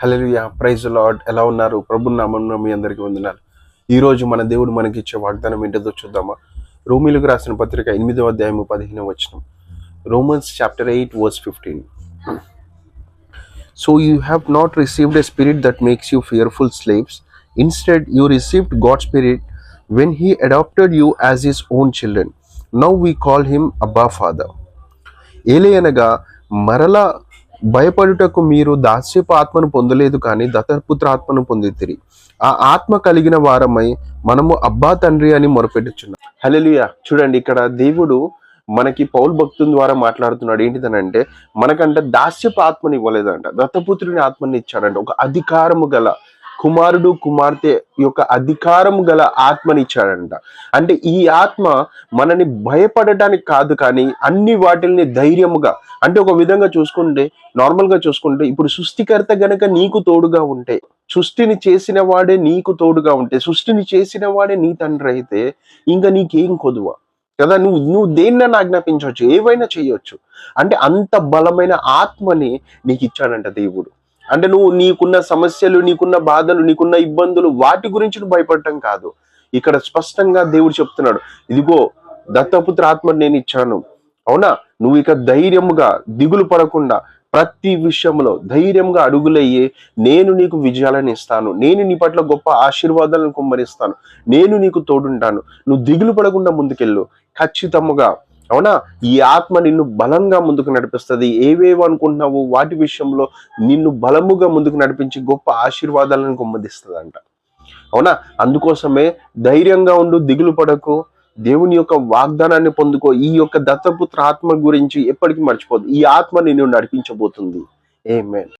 హల్లెలూయా, praise lord. ఎలా ఉన్నారు? ప్రభు నామమున మీ అందరికీ వందనాలు. ఈ రోజు మన దేవుడు మనకి ఇచ్చే వాగ్దానం ఏంటో చూద్దామా? రోమీయులకు రాసిన పత్రిక 8వ అధ్యాయము 15వ వచనం. Romans chapter 8 verse 15. So you have not received a spirit that makes you fearful slaves. Instead, you received God's spirit when he adopted you as his own children. Now we call him Abba Father. ఏలయనగా మరలా భయపడుటకు మీరు దాస్యపు ఆత్మను పొందలేదు, కానీ దత్తపుత్ర ఆత్మను పొందితిరి. ఆ ఆత్మ కలిగిన వారమై మనము అబ్బా తండ్రి అని మొరపెట్టుచున్నాం. హల్లెలూయా. చూడండి, ఇక్కడ దేవుడు మనకి పౌలు భక్తుని ద్వారా మాట్లాడుతున్నాడు. ఏంటిదనంటే, మనకంటే దాస్యపు ఆత్మని ఇవ్వలేదంట, దత్తపుత్రుని ఆత్మని ఇచ్చాడంట. ఒక అధికారము గల కుమారుడు కుమార్తె యొక్క అధికారము గల ఆత్మని ఇచ్చాడంట. అంటే ఈ ఆత్మ మనని భయపడటానికి కాదు, కానీ అన్ని వాటిల్ని ధైర్యముగా, అంటే ఒక విధంగా చూసుకుంటే, నార్మల్ గా చూసుకుంటే, ఇప్పుడు సృష్టికర్త గనక నీకు తోడుగా ఉంటే, సృష్టిని చేసిన వాడే నీకు తోడుగా ఉంటే, సృష్టిని చేసిన వాడే నీ తండ్రి అయితే, ఇంకా నీకేం కొదువ కదా. నువ్వు దేన్నైనా ఆజ్ఞాపించవచ్చు, ఏవైనా చేయొచ్చు. అంటే అంత బలమైన ఆత్మని నీకు ఇచ్చాడంట దేవుడు. అంటే నువ్వు నీకున్న సమస్యలు, నీకున్న బాధలు, నీకున్న ఇబ్బందులు, వాటి గురించి నువ్వు భయపడటం కాదు. ఇక్కడ స్పష్టంగా దేవుడు చెప్తున్నాడు, ఇదిగో దత్తపుత్ర ఆత్మని నేను ఇచ్చాను. అవునా, నువ్వు ఇక ధైర్యముగా, దిగులు పడకుండా, ప్రతి విషయంలో ధైర్యంగా అడుగులయ్యి నేను నీకు విజయాలను ఇస్తాను, నేను నీ పట్ల గొప్ప ఆశీర్వాదాలను కుమ్మరిస్తాను, నేను నీకు తోడుంటాను, నువ్వు దిగులు పడకుండా ముందుకెళ్ళు. ఖచ్చితముగా, అవునా, ఈ ఆత్మ నిన్ను బలంగా ముందుకు నడిపిస్తుంది. ఏవేవో అనుకుంటున్నావు వాటి విషయంలో నిన్ను బలముగా ముందుకు నడిపించి గొప్ప ఆశీర్వాదాలను కుమ్మరిస్తుంది అంట. అవునా, అందుకోసమే ధైర్యంగా ఉండు, దిగులు పడకు, దేవుని యొక్క వాగ్దానాన్ని పొందుకో. ఈ యొక్క దత్తపుత్ర ఆత్మ గురించి ఎప్పటికీ మర్చిపోదు. ఈ ఆత్మ నిన్ను నడిపించబోతుంది. ఆమేన్.